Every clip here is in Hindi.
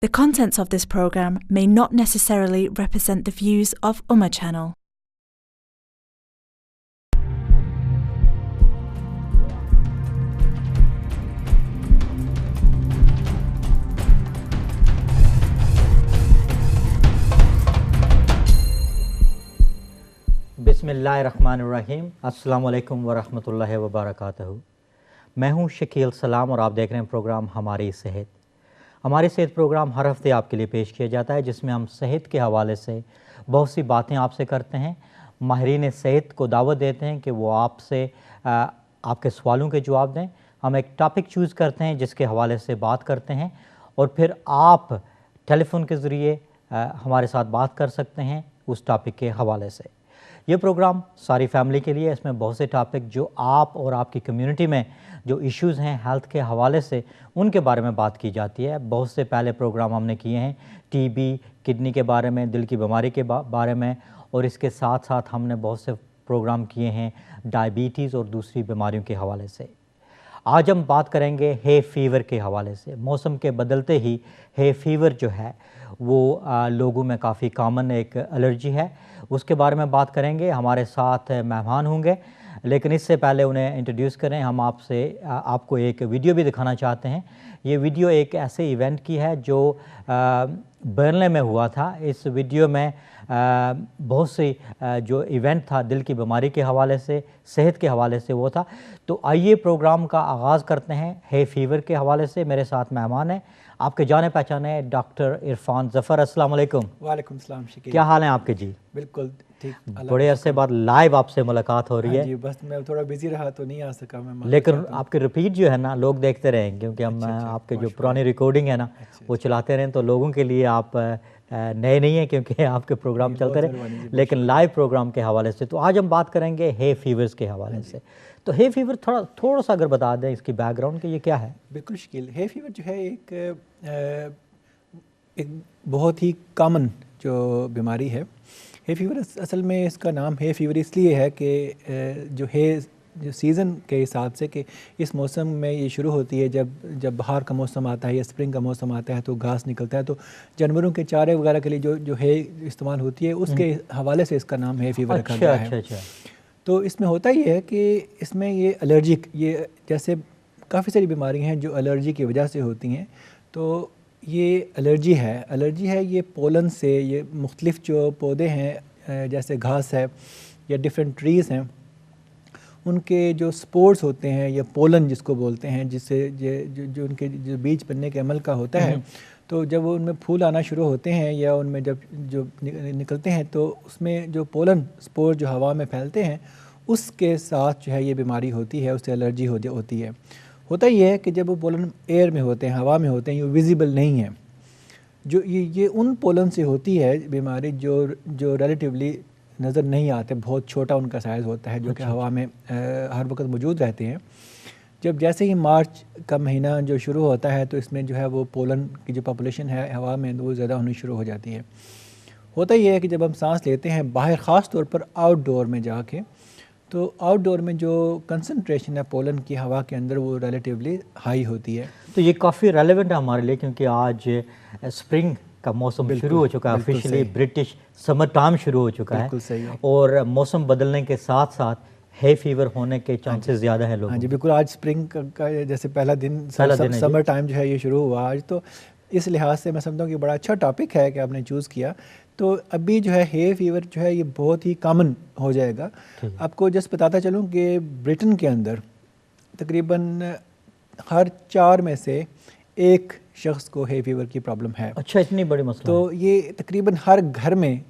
The contents of this program may not necessarily represent the views of Ummah Channel. बिस्मिल्लाहिर्रहमानिर्रहीम। अस्सलामु अलैकुम वरहमतुल्लाहि वबरकातुहू। मैं हूं शकील सलाम और आप देख रहे हैं प्रोग्राम हमारी सेहत। हमारी सेहत प्रोग्राम हर हफ्ते आपके लिए पेश किया जाता है, जिसमें हम सेहत के हवाले से बहुत सी बातें आपसे करते हैं। माहिरीन सेहत को दावत देते हैं कि वो आपसे आपके सवालों के जवाब दें। हम एक टॉपिक चूज़ करते हैं जिसके हवाले से बात करते हैं और फिर आप टेलीफोन के ज़रिए हमारे साथ बात कर सकते हैं उस टॉपिक के हवाले से। ये प्रोग्राम सारी फैमिली के लिए, इसमें बहुत से टॉपिक जो आप और आपकी कम्युनिटी में जो इश्यूज़ हैं हेल्थ के हवाले से उनके बारे में बात की जाती है। बहुत से पहले प्रोग्राम हमने किए हैं टीबी, किडनी के बारे में, दिल की बीमारी के बारे में, और इसके साथ साथ हमने बहुत से प्रोग्राम किए हैं डायबिटीज़ और दूसरी बीमारियों के हवाले से। आज हम बात करेंगे हे फीवर के हवाले से। मौसम के बदलते ही हे फीवर जो है वो लोगों में काफ़ी कॉमन एक एलर्जी है, उसके बारे में बात करेंगे। हमारे साथ मेहमान होंगे, लेकिन इससे पहले उन्हें इंट्रोड्यूस करें। हम आपको एक वीडियो भी दिखाना चाहते हैं। ये वीडियो एक ऐसे इवेंट की है जो बर्नले में हुआ था। इस वीडियो में बहुत सी जो इवेंट था दिल की बीमारी के हवाले से, सेहत के हवाले से वो था। तो आइए प्रोग्राम का आगाज़ करते हैं हे फीवर के हवाले से। मेरे साथ मेहमान हैं, आपके जाने पहचाने डॉक्टर इरफान ज़फ़र। अस्सलाम वालेकुम। वालेकुम सलाम शकील। क्या हाल है आपके जी? बिल्कुल ठीक। बड़े अरसे बाद लाइव आपसे मुलाकात हो रही है। जी, बस मैं थोड़ा बिजी रहा तो नहीं आ सका मैं, लेकिन आपके रिपीट जो है ना लोग देखते रहें, क्योंकि हम आपके जो पुरानी रिकॉर्डिंग है ना वो चलाते रहें, तो लोगों के लिए आप नए नहीं हैं क्योंकि आपके प्रोग्राम चलते रहे, लेकिन लाइव प्रोग्राम के हवाले से। तो आज हम बात करेंगे हे फीवर्स के हवाले से। तो हे फीवर थोड़ा सा अगर बता दें इसकी बैकग्राउंड कि ये क्या है। बिल्कुल शकील। हे फीवर जो है एक बहुत ही कॉमन जो बीमारी है। हे फीवर असल में इसका नाम हे फीवर इसलिए है कि जो सीज़न के हिसाब से कि इस मौसम में ये शुरू होती है, जब बाहर का मौसम आता है या स्प्रिंग का मौसम आता है तो घास निकलता है, तो जानवरों के चारे वगैरह के लिए जो है इस्तेमाल होती है, उसके हवाले से इसका नाम हे फीवर रखा गया है। तो इसमें होता ये है कि इसमें ये एलर्जिक, ये जैसे काफ़ी सारी बीमारियाँ हैं जो एलर्जी की वजह से होती हैं, तो ये एलर्जी है ये पोलन से, ये मुख्तलिफ जो पौधे हैं जैसे घास है या डिफरेंट ट्रीज़ हैं, उनके जो स्पोर्स होते हैं या पोलन जिसको बोलते हैं, जिससे जो उनके जो बीज बनने के अमल का होता है, तो जब वो उनमें फूल आना शुरू होते हैं या उनमें जब जो निकलते हैं तो उसमें जो पोलन स्पोर जो हवा में फैलते हैं उसके साथ जो है ये बीमारी होती है, उससे एलर्जी होती है। होता ये है कि जब वो पोलन एयर में होते हैं, हवा में होते हैं, ये विजिबल नहीं है। जो ये उन पोलन से होती है बीमारी जो रिलेटिवली नज़र नहीं आते, बहुत छोटा उनका साइज़ होता है, जो कि हवा में हर वक्त मौजूद रहते हैं। जब जैसे ही मार्च का महीना जो शुरू होता है तो इसमें जो है वो पोलन की जो पॉपुलेशन है हवा में वो ज़्यादा होनी शुरू हो जाती है। होता ये है कि जब हम सांस लेते हैं बाहर, ख़ास तौर पर आउटडोर में जाके, तो आउटडोर में जो कंसंट्रेशन है पोलन की हवा के अंदर वो रिलेटिवली हाई होती है। तो ये काफ़ी रेलेवेंट है हमारे लिए, क्योंकि आज स्प्रिंग का मौसम शुरू हो चुका है, ऑफिशियली ब्रिटिश समर टाइम शुरू हो चुका है, और मौसम बदलने के साथ साथ हे फीवर होने के चांसेस ज़्यादा हैं लोगों। हाँ जी, बिल्कुल। आज स्प्रिंग का जैसे पहला दिन समर टाइम जो है ये शुरू हुआ आज, तो इस लिहाज से मैं समझता हूँ कि बड़ा अच्छा टॉपिक है कि आपने चूज़ किया। तो अभी जो है हे फीवर जो है ये बहुत ही कॉमन हो जाएगा। आपको जस्ट बताता चलूँ कि ब्रिटेन के अंदर तकरीबन हर 4 में से 1 शख्स को हे फीवर की प्रॉब्लम है। अच्छा, इतनी बड़ी मसला तो ये तकरीबन हर घर में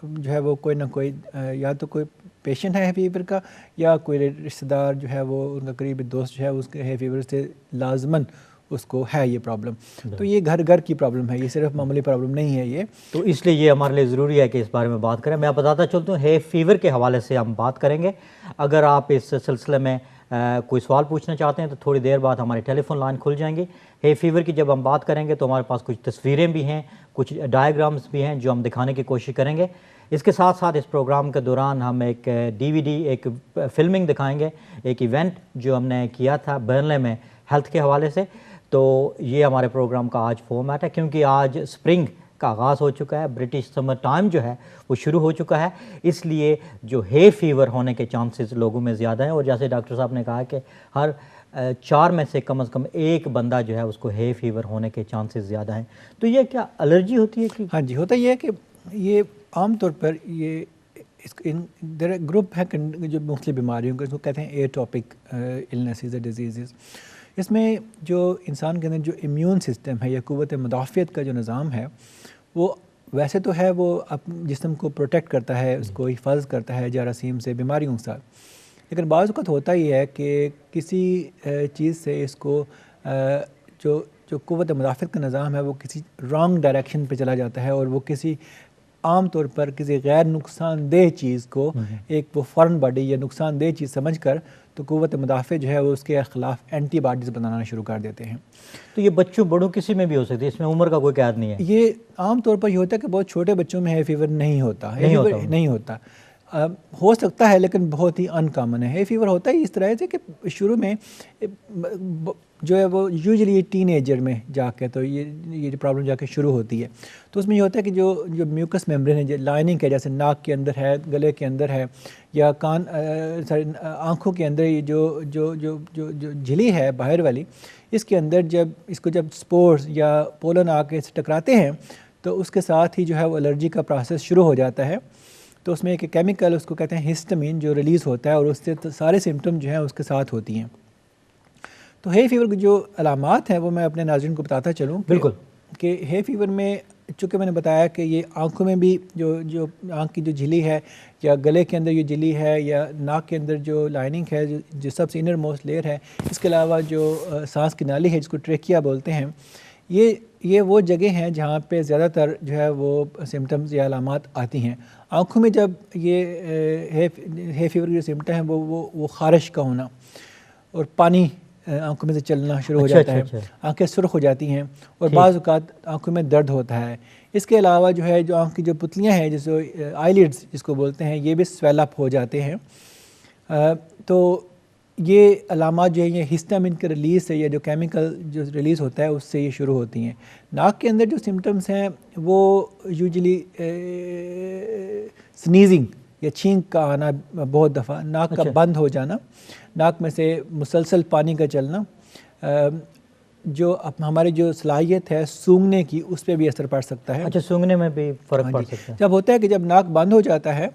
जो है वो कोई ना कोई या तो कोई पेशेंट है फीवर का, या कोई रिश्तेदार जो है वो उनका करीबी दोस्त जो है उसके है फीवर से लाजमन उसको है ये प्रॉब्लम। तो ये घर की प्रॉब्लम है, ये सिर्फ मामूली प्रॉब्लम नहीं है ये। तो इसलिए ये हमारे लिए ज़रूरी है कि इस बारे में बात करें। मैं बताता चलता हूँ हे फीवर के हवाले से हम बात करेंगे। अगर आप इस सिलसिले में कोई सवाल पूछना चाहते हैं तो थोड़ी देर बाद हमारी टेलीफोन लाइन खुल जाएंगी। हे फीवर की जब हम बात करेंगे तो हमारे पास कुछ तस्वीरें भी हैं, कुछ डायग्राम्स भी हैं जो हम दिखाने की कोशिश करेंगे। इसके साथ साथ इस प्रोग्राम के दौरान हम एक DVD, एक फिल्मिंग दिखाएंगे, एक इवेंट जो हमने किया था बर्नले में हेल्थ के हवाले से। तो ये हमारे प्रोग्राम का आज फॉर्मेट है, क्योंकि आज स्प्रिंग का आगाज़ हो चुका है, ब्रिटिश समर टाइम जो है वो शुरू हो चुका है, इसलिए जो हे फीवर होने के चांसेस लोगों में ज़्यादा हैं। और जैसे डॉक्टर साहब ने कहा कि हर 4 में से कम एक बंदा जो है उसको हे फीवर होने के चांसेस ज़्यादा हैं। तो ये क्या एलर्जी होती है कि? हाँ जी, होता ये है कि ये आम तौर पर ये ग्रुप है जो मुख्तलिफ बीमारियों का, इसको कहते हैं एटॉपिक इलनेसेस डिजीज़। इसमें जो इंसान के अंदर जो इम्यून सिस्टम है या क़ुव्वत मुदाफ़ियत का जो निज़ाम है वो वैसे तो है, वो अपने जिस्म को प्रोटेक्ट करता है, उसको हिफाजत करता है जरासीम से, बीमारियों के साथ। लेकिन बाज़ वक़्त होता ही है कि किसी चीज़ से इसको जो क़ुव्वत मुदाफ़ियत का निज़ाम है वो किसी रॉन्ग डायरेक्शन पे चला जाता है और वो किसी आम तौर पर किसी गैर नुकसानदेह चीज़ को एक वो फ़ॉरेन बॉडी या नुकसानदेह चीज़ समझकर तो क़ुव्वत मुदाफ़ियत जो है वो उसके ख़िलाफ़ एंटीबॉडीज़ बनाना शुरू कर देते हैं। तो ये बच्चों बड़ों किसी में भी हो सकती है, इसमें उम्र का कोई कैद नहीं है? ये आम तौर पर ये होता है कि बहुत छोटे बच्चों में हे फीवर नहीं होता, नहीं होता। हो सकता है लेकिन बहुत ही अनकॉमन है। हे फीवर होता ही इस तरह से कि शुरू में जो है वो यूजुअली टीनेजर में जाके तो ये जो प्रॉब्लम जाके शुरू होती है। तो उसमें ये होता है कि जो म्यूकस मेम्ब्रेन है, जो लाइनिंग है, जैसे नाक के अंदर है, गले के अंदर है या आँखों के अंदर ये जो झिल्ली है बाहर वाली, इसके अंदर जब स्पोर्स या पोलन आके से टकराते हैं तो उसके साथ ही जो है वो एलर्जी का प्रोसेस शुरू हो जाता है। तो उसमें एक केमिकल उसको कहते हैं हिस्टामिन जो रिलीज़ होता है और उससे तो सारे सिम्टम जो हैं उसके साथ होती हैं। तो हे फीवर की जो अलामात हैं वो मैं अपने नाज़रीन को बताता चलूँ। बिल्कुल। कि हे फीवर में चूँकि मैंने बताया कि ये आँखों में भी जो आँख की जो झिल्ली है या गले के अंदर ये झिल्ली है या नाक के अंदर जो लाइनिंग है, जो सबसे इनर मोस्ट लेयर है, इसके अलावा जो सांस की नाली है जिसको ट्रेकिया बोलते हैं, ये वो जगह हैं जहाँ पे ज़्यादातर जो है वो सिम्टम्स या अलामात आती हैं। आँखों में जब ये हे फीवर के जो सिम्टम हैं वो ख़ारिश का होना और पानी आँखों में से चलना शुरू हो जाता है, आँखें सुर्ख हो जाती हैं और बाज़ औक़ात आँखों में दर्द होता है। इसके अलावा जो है जो आँख की जो पुतलियाँ हैं, जैसे आईलिड्स जिसको बोलते हैं, ये भी स्वेल अप हो जाते हैं। तो ये अलामात जो है ये हिस्टामिन के रिलीज़ से या जो केमिकल जो रिलीज़ होता है उससे ये शुरू होती हैं। नाक के अंदर जो सिम्टम्स हैं वो यूजुअली स्नीजिंग या छींक का आना, बहुत दफ़ा नाक का बंद हो जाना, नाक में से मुसलसल पानी का चलना, जो हमारी जो सलाहियत है सूंघने की उस पर भी असर पड़ सकता है। अच्छा, सूंघने में भी फ़र्क पड़ सकता है। जब होता है कि जब नाक बंद हो जाता है,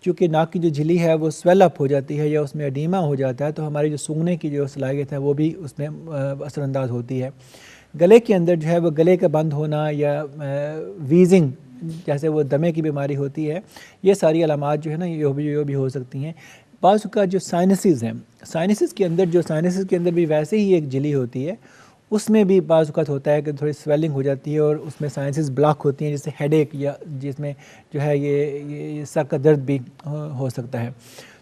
क्योंकि नाक की जो झिल्ली है वो स्वेल अप हो जाती है या उसमें एडीमा हो जाता है, तो हमारी जो सूंघने की जो सलाहियत है वो भी उसमें असरअंदाज होती है। गले के अंदर जो है वो गले का बंद होना या वीजिंग जैसे वो दमे की बीमारी होती है, ये सारी अलामात जो है ना ये भी हो सकती हैं। बाज़ का जो साइनसेस हैं, साइनसेस के अंदर भी वैसे ही एक झिल्ली होती है, उसमें भी बाज़ औक़ात होता है कि थोड़ी स्वेलिंग हो जाती है और उसमें साइनसेस ब्लॉक होती हैं, जैसे हेडेक या जिसमें जो है ये सर का दर्द भी हो सकता है।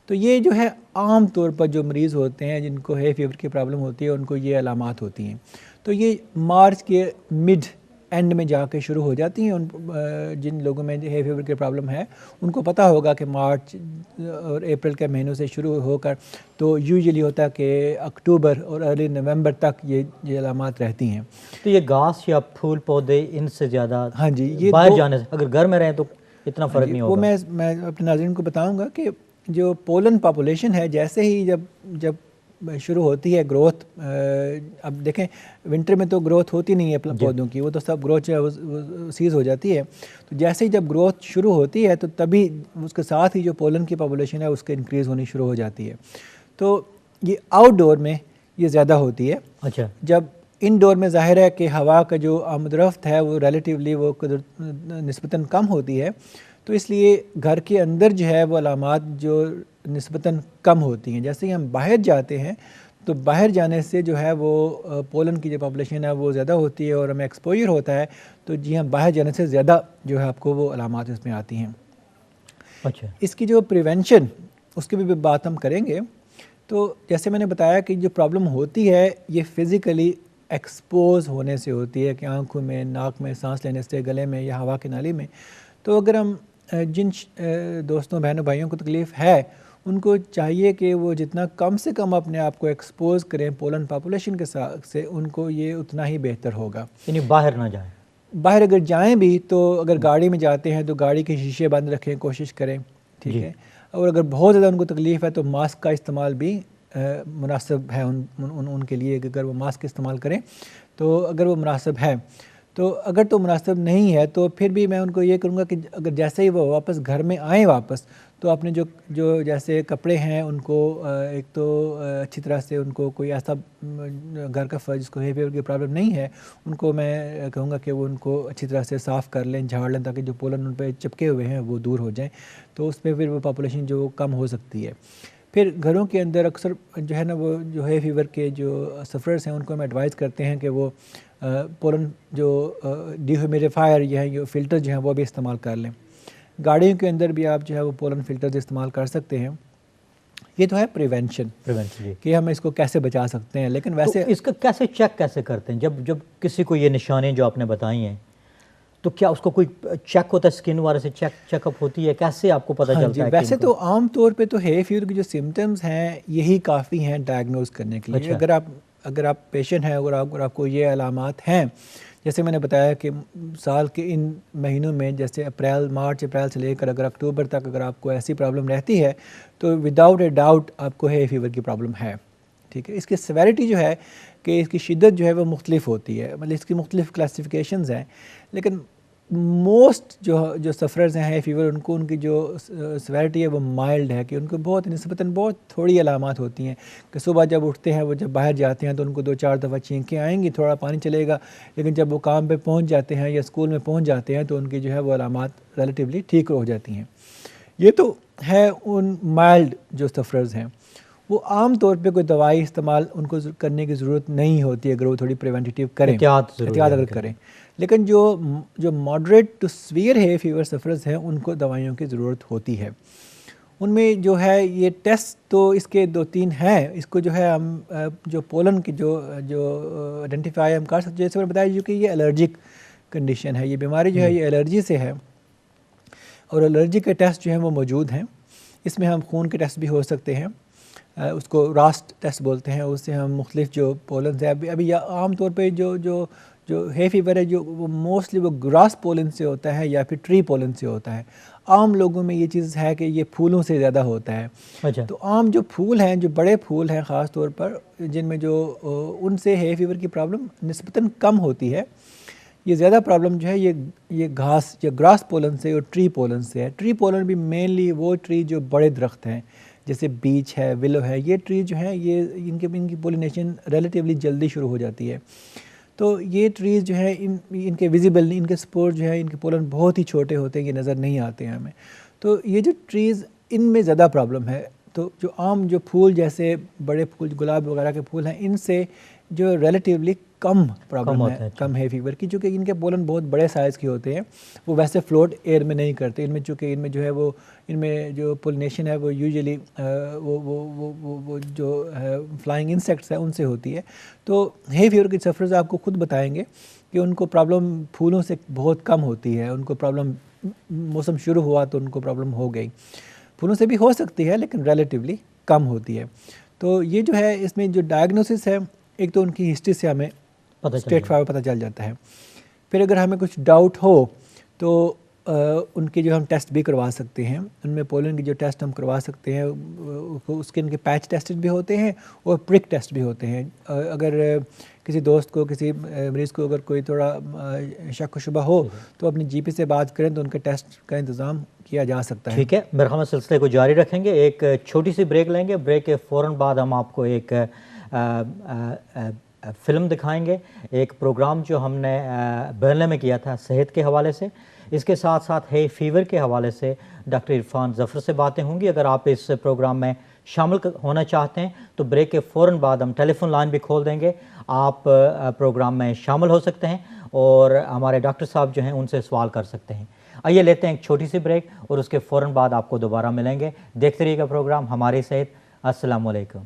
तो ये जो है आम तौर पर जो मरीज़ होते हैं जिनको हे फीवर की प्रॉब्लम होती है उनको ये अलामात होती हैं। तो ये मार्च के मिड एंड में जाके शुरू हो जाती हैं। जिन लोगों में हे फीवर की प्रॉब्लम है उनको पता होगा कि मार्च और अप्रैल के महीनों से शुरू होकर तो यूजुअली होता है कि अक्टूबर और अर्ली नवंबर तक ये अलामात रहती हैं। तो ये घास या फूल पौधे इनसे ज़्यादा, हाँ जी, ये बाहर जाने से, अगर घर में रहें तो इतना फ़र्क नहीं होगा। वो मैं अपने नाज़रीन को बताऊँगा कि जो पोलन पॉपुलेशन है जैसे ही जब शुरू होती है ग्रोथ, अब देखें विंटर में तो ग्रोथ होती नहीं है पौधों की, वो तो सब ग्रोथ जो है वो सीज़ हो जाती है। तो जैसे ही जब ग्रोथ शुरू होती है तो तभी उसके साथ ही जो पोलन की पॉपुलेशन है उसके इंक्रीज़ होनी शुरू हो जाती है। तो ये आउटडोर में ये ज़्यादा होती है। अच्छा, जब इनडोर में ज़ाहिर है कि हवा का जो आमदरफ्त है वो रिलेटिवली वो निस्बतन कम होती है, तो इसलिए घर के अंदर जो है वो अलामात जो निस्बतन कम होती हैं। जैसे ही हम बाहर जाते हैं तो बाहर जाने से जो है वो पोलन की जो पॉपुलेशन है वो ज़्यादा होती है और हमें एक्सपोजर होता है, तो जी हम बाहर जाने से ज़्यादा जो है आपको वो अलामात इसमें आती हैं। अच्छा, इसकी जो प्रिवेंशन उसकी भी बात हम करेंगे। तो जैसे मैंने बताया कि जो प्रॉब्लम होती है ये फ़िज़िकली एक्सपोज होने से होती है कि आँखों में, नाक में, सांस लेने से, गले में या हवा की नाली में। तो अगर हम जिन दोस्तों बहनों भाइयों को तकलीफ़ है उनको चाहिए कि वो जितना कम से कम अपने आप को एक्सपोज करें पोलन पॉपुलेशन के साथ से, उनको ये उतना ही बेहतर होगा। यानी बाहर ना जाएं। बाहर अगर जाएं भी तो अगर गाड़ी में जाते हैं तो गाड़ी के शीशे बंद रखें, कोशिश करें, ठीक है। और अगर बहुत ज़्यादा उनको तकलीफ़ है तो मास्क का इस्तेमाल भी मुनासिब है उनके लिए, अगर वो मास्क इस्तेमाल करें तो अगर वो मुनासिब है। तो अगर तो मुनासिब नहीं है तो फिर भी मैं उनको ये करूँगा कि अगर जैसे ही वो वापस घर में आएँ वापस, तो अपने जो जैसे कपड़े हैं उनको एक तो अच्छी तरह से उनको कोई ऐसा घर का फर्ज जिसको हे फीवर की प्रॉब्लम नहीं है, उनको मैं कहूँगा कि वो उनको अच्छी तरह से साफ़ कर लें, झाड़ लें, ताकि जो पोलन उन पर चिपके हुए हैं वो दूर हो जाएँ। तो उस पर फिर वो पॉपुलेशन जो कम हो सकती है। फिर घरों के अंदर अक्सर जो है ना वो जो है फीवर के जो सफ़रर्स हैं उनको हम एडवाइस करते हैं कि वो पोलन जो डिह्यूमिडिफायर या जो फ़िल्टर जो हैं वो भी इस्तेमाल कर लें। गाड़ियों के अंदर भी आप जो है वो पोलन फ़िल्टर्स इस्तेमाल कर सकते हैं। ये तो है प्रिवेंशन कि हम इसको कैसे बचा सकते हैं। लेकिन वैसे तो इसका कैसे चेक कैसे करते हैं? जब किसी को ये निशानियाँ जो आपने बताई हैं, तो क्या उसको कोई चेक होता है, स्किन वाले से चेकअप होती है, कैसे आपको पता चलता है? वैसे तो आम तौर पे तो हे फीवर के जो सिम्टम्स हैं यही काफ़ी हैं डायग्नोज करने के लिए। अच्छा। अगर आप पेशेंट हैं, अगर आपको ये अलामात हैं, जैसे मैंने बताया कि साल के इन महीनों में जैसे मार्च अप्रैल से लेकर अगर अक्टूबर तक अगर आपको ऐसी प्रॉब्लम रहती है तो विदाउट ए डाउट आपको हे फीवर की प्रॉब्लम है, ठीक है। इसकी सेवेरिटी जो है कि इसकी शिद्दत जो है वो मुख्तलिफ होती है, मतलब इसकी मुख्तलिफ क्लासिफिकेशंस हैं। लेकिन मोस्ट जो सफ़रर्स हैं फीवर, उनको उनकी जो सेवेरिटी है वो माइल्ड है, कि उनको बहुत निस्बतन बहुत थोड़ी अलामात होती हैं कि सुबह जब उठते हैं, वो जब बाहर जाते हैं तो उनको 2-4 दफ़ा छींकें आएंगी, थोड़ा पानी चलेगा, लेकिन जब वो काम पे पहुंच जाते हैं या स्कूल में पहुंच जाते हैं तो उनकी जो है वो अलामात रिलेटिवली ठीक हो जाती हैं। ये तो है उन माइल्ड जो सफ़रर्स हैं। वो आम तौर पे कोई दवाई इस्तेमाल उनको करने की ज़रूरत नहीं होती अगर वो थोड़ी प्रिवेंटिव करें, एहतियात अगर करें। लेकिन जो मॉडरेट टू सीवियर है फीवर सफ़रर्स हैं उनको दवाइयों की ज़रूरत होती है। उनमें जो है ये टेस्ट तो इसके 2-3 हैं। इसको जो है हम जो पोलन की जो आइडेंटिफाई हम कर सकते, जैसे मैंने बताया जो कि ये एलर्जिक कंडीशन है, ये बीमारी जो है ये एलर्जी से है, और एलर्जी के टेस्ट जो हैं वो मौजूद हैं। इसमें हम खून के टेस्ट भी हो सकते हैं, उसको रास्ट टेस्ट बोलते हैं, उससे हम मुख्तलिफ जो पोलन है अभी आम तौर पे जो हे फीवर है जो वो मोस्टली वो ग्रास पोलन से होता है या फिर ट्री पोलन से होता है। आम लोगों में ये चीज़ है कि ये फूलों से ज़्यादा होता है। अच्छा। तो आम जो फूल हैं, जो बड़े फूल हैं ख़ास तौर पर, जिनमें जो उनसे हे फीवर की प्रॉब्लम निस्बतन कम होती है। ये ज़्यादा प्रॉब्लम जो है ये घास या ग्रास पोलन से और ट्री पोलन से है। ट्री पोलन भी मेनली वो ट्री जो बड़े दरख्त हैं, जैसे बीच है, विलो है, ये ट्री जो हैं ये इनकी पोलिनेशन रिलेटिवली जल्दी शुरू हो जाती है। तो ये ट्रीज़ जो है इनके विजिबल नहीं, इनके स्पोर जो है, इनके पोलन बहुत ही छोटे होते हैं, ये नज़र नहीं आते हैं हमें। तो ये जो ट्रीज़ इनमें ज़्यादा प्रॉब्लम है। तो जो आम जो फूल जैसे बड़े फूल गुलाब वगैरह के फूल हैं, इनसे जो रिलेटिवली कम प्रॉब्लम है, कम है फीवर की, चूँकि इनके पोलन बहुत बड़े साइज़ के होते हैं, वो वैसे फ्लोट एयर में नहीं करते। इनमें चूँकि इनमें जो है वो इनमें जो पोलिनेशन है वो यूजुअली वो जो है फ्लाइंग इंसेक्ट्स है उनसे होती है। तो हे फीवर के सफ़रर्स आपको खुद बताएंगे कि उनको प्रॉब्लम फूलों से बहुत कम होती है। उनको प्रॉब्लम मौसम शुरू हुआ तो उनको प्रॉब्लम हो गई, फूलों से भी हो सकती है लेकिन रिलेटिवली कम होती है। तो ये जो है इसमें जो डायग्नोसिस है, एक तो उनकी हिस्ट्री से हमें स्ट्रेट फॉरवर्ड पता चल जाता है। फिर अगर हमें कुछ डाउट हो तो उनके जो हम टेस्ट भी करवा सकते हैं। उनमें पोलन के जो टेस्ट हम करवा सकते हैं उसके इनके पैच टेस्टेड भी होते हैं और प्रिक टेस्ट भी होते हैं। अगर किसी दोस्त को, किसी मरीज़ को अगर कोई थोड़ा शक शुबा हो तो अपनी जीपी से बात करें तो उनके टेस्ट का इंतज़ाम किया जा सकता है। ठीक है, मेरे ख्याल में सिलसिले को जारी रखेंगे। एक छोटी सी ब्रेक लेंगे। ब्रेक के फ़ौरन बाद हम आपको एक फ़िल्म दिखाएंगे, एक प्रोग्राम जो हमने बर्नले में किया था सेहत के हवाले से। इसके साथ साथ हे फीवर के हवाले से डॉक्टर इरफान ज़फ़र से बातें होंगी। अगर आप इस प्रोग्राम में शामिल होना चाहते हैं तो ब्रेक के फ़ौरन बाद हम टेलीफोन लाइन भी खोल देंगे, आप प्रोग्राम में शामिल हो सकते हैं और हमारे डॉक्टर साहब जो हैं उनसे सवाल कर सकते हैं। आइए लेते हैं एक छोटी सी ब्रेक और उसके फ़ौरन बाद आपको दोबारा मिलेंगे। देखते रहिएगा प्रोग्राम हमारी सेहत। अस्सलाम वालेकुम।